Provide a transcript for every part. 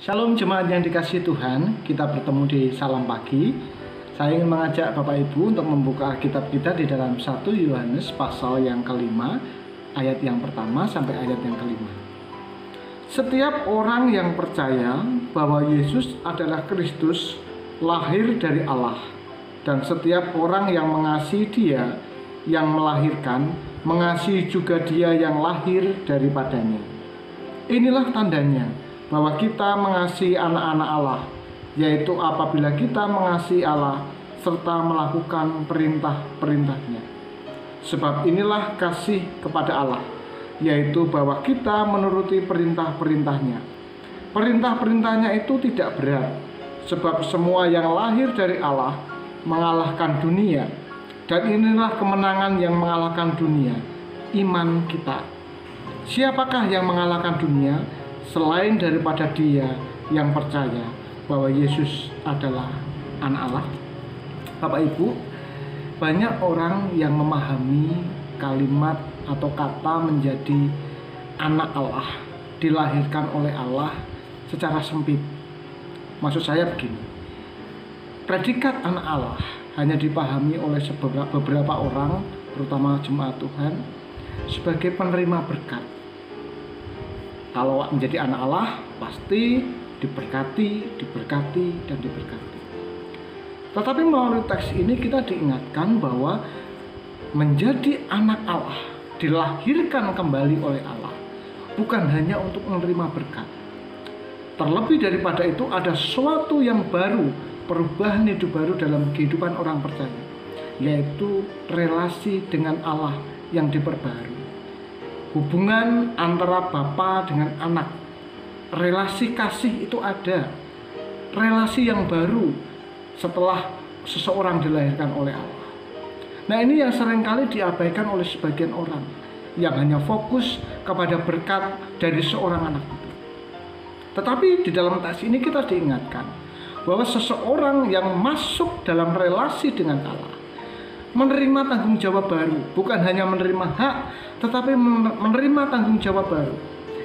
Shalom jemaat yang dikasihi Tuhan, kita bertemu di Salam Pagi. Saya ingin mengajak Bapak Ibu untuk membuka Alkitab kita di dalam 1 Yohanes pasal yang kelima, ayat yang pertama sampai ayat yang kelima. Setiap orang yang percaya bahwa Yesus adalah Kristus lahir dari Allah, dan setiap orang yang mengasihi Dia yang melahirkan, mengasihi juga Dia yang lahir daripadanya. Inilah tandanya bahwa kita mengasihi anak-anak Allah, yaitu apabila kita mengasihi Allah serta melakukan perintah-perintahnya. Sebab inilah kasih kepada Allah, yaitu bahwa kita menuruti perintah-perintahnya. Perintah-perintahnya itu tidak berat, sebab semua yang lahir dari Allah mengalahkan dunia. Dan inilah kemenangan yang mengalahkan dunia, iman kita. Siapakah yang mengalahkan dunia selain daripada dia yang percaya bahwa Yesus adalah anak Allah? Bapak Ibu, banyak orang yang memahami kalimat atau kata menjadi anak Allah, dilahirkan oleh Allah secara sempit. Maksud saya begini, predikat anak Allah hanya dipahami oleh beberapa orang, terutama jemaat Tuhan, sebagai penerima berkat. Kalau menjadi anak Allah, pasti diberkati, dan diberkati. Tetapi melalui teks ini kita diingatkan bahwa menjadi anak Allah, dilahirkan kembali oleh Allah, bukan hanya untuk menerima berkat. Terlebih daripada itu, ada sesuatu yang baru, perubahan hidup baru dalam kehidupan orang percaya, yaitu relasi dengan Allah yang diperbarui. Hubungan antara bapa dengan anak, relasi kasih itu ada, relasi yang baru setelah seseorang dilahirkan oleh Allah. Nah, ini yang seringkali diabaikan oleh sebagian orang yang hanya fokus kepada berkat dari seorang anak itu. Tetapi di dalam teks ini kita diingatkan bahwa seseorang yang masuk dalam relasi dengan Allah menerima tanggung jawab baru, bukan hanya menerima hak, tetapi menerima tanggung jawab baru,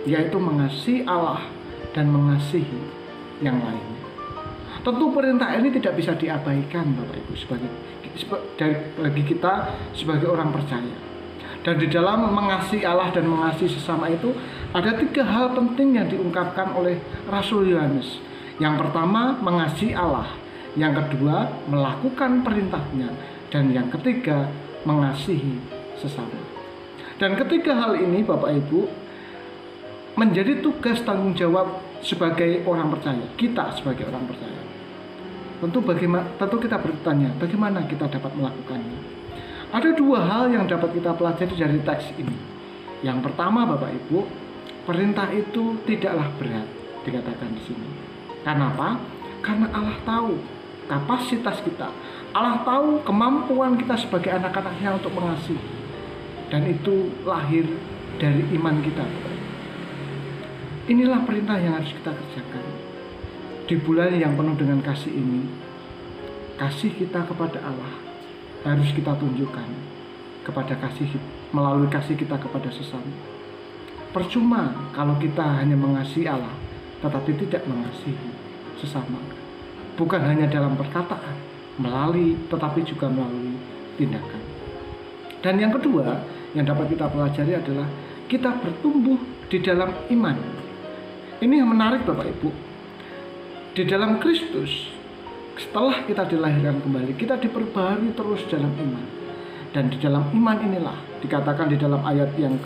yaitu mengasihi Allah dan mengasihi yang lainnya. Tentu perintah ini tidak bisa diabaikan, Bapak Ibu, bagi kita sebagai orang percaya. Dan di dalam mengasihi Allah dan mengasihi sesama itu ada 3 hal penting yang diungkapkan oleh Rasul Yohanes. Yang pertama, mengasihi Allah. Yang kedua, melakukan perintahnya. Dan yang ketiga, mengasihi sesama. Dan ketiga hal ini, Bapak Ibu, menjadi tugas tanggung jawab sebagai orang percaya, kita sebagai orang percaya. Tentu kita bertanya, bagaimana kita dapat melakukannya? Ada 2 hal yang dapat kita pelajari dari teks ini. Yang pertama, Bapak Ibu, perintah itu tidaklah berat, dikatakan di sini. Kenapa? Karena Allah tahu kapasitas kita, Allah tahu kemampuan kita sebagai anak-anaknya untuk mengasihi, dan itu lahir dari iman kita. Inilah perintah yang harus kita kerjakan di bulan yang penuh dengan kasih ini. Kasih kita kepada Allah harus kita tunjukkan melalui kasih kita kepada sesama. Percuma kalau kita hanya mengasihi Allah tetapi tidak mengasihi sesama, bukan hanya dalam perkataan, tetapi juga melalui tindakan. Dan yang kedua yang dapat kita pelajari adalah kita bertumbuh di dalam iman. Ini yang menarik, Bapak Ibu. Di dalam Kristus, setelah kita dilahirkan kembali, kita diperbaharui terus dalam iman. Dan di dalam iman inilah dikatakan di dalam ayat yang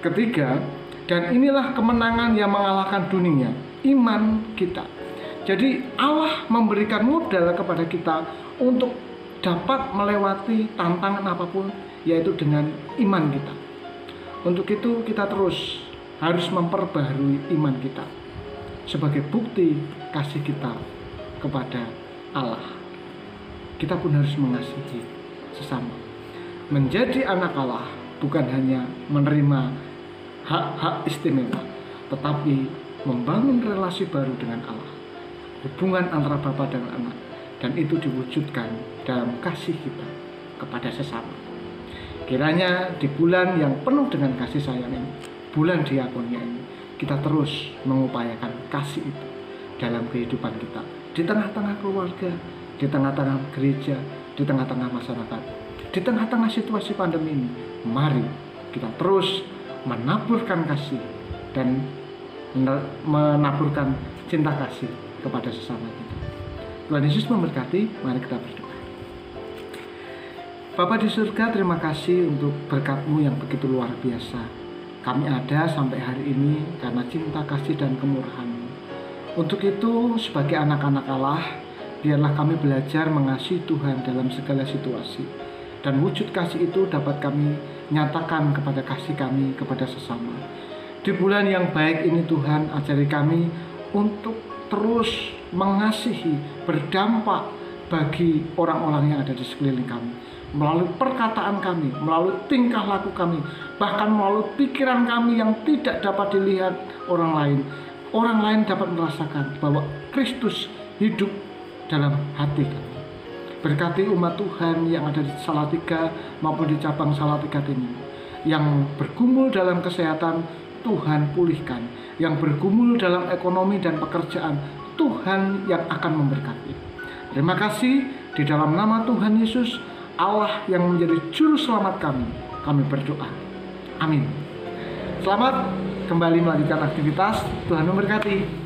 ketiga, dan inilah kemenangan yang mengalahkan dunia, iman kita. Jadi Allah memberikan modal kepada kita untuk dapat melewati tantangan apapun, yaitu dengan iman kita. Untuk itu kita terus harus memperbaharui iman kita sebagai bukti kasih kita kepada Allah. Kita pun harus mengasihi sesama. Menjadi anak Allah bukan hanya menerima hak-hak istimewa, tetapi membangun relasi baru dengan Allah. Hubungan antara Bapa dan Anak, dan itu diwujudkan dalam kasih kita kepada sesama. Kiranya di bulan yang penuh dengan kasih sayang ini, bulan diakonia ini, kita terus mengupayakan kasih itu dalam kehidupan kita, di tengah-tengah keluarga, di tengah-tengah gereja, di tengah-tengah masyarakat, di tengah-tengah situasi pandemi ini. Mari kita terus menaburkan kasih dan menaburkan cinta kasih kepada sesama kita. Tuhan Yesus memberkati. Mari kita berdoa. Bapa di surga, terima kasih untuk berkat-Mu yang begitu luar biasa. Kami ada sampai hari ini karena cinta kasih dan kemurahan-Mu. Untuk itu, sebagai anak-anak Allah, biarlah kami belajar mengasihi Tuhan dalam segala situasi. Dan wujud kasih itu dapat kami nyatakan kepada kasih kami kepada sesama. Di bulan yang baik ini Tuhan, ajari kami untuk terus mengasihi, berdampak bagi orang-orang yang ada di sekeliling kami. Melalui perkataan kami, melalui tingkah laku kami, bahkan melalui pikiran kami yang tidak dapat dilihat orang lain. Orang lain dapat merasakan bahwa Kristus hidup dalam hati kami. Berkati umat Tuhan yang ada di Salatiga maupun di cabang Salatiga ini, yang bergumul dalam kesehatan, Tuhan pulihkan. Yang bergumul dalam ekonomi dan pekerjaan, Tuhan yang akan memberkati. Terima kasih, di dalam nama Tuhan Yesus, Allah yang menjadi juru selamat kami berdoa. Amin. Selamat kembali melanjutkan aktivitas. Tuhan memberkati.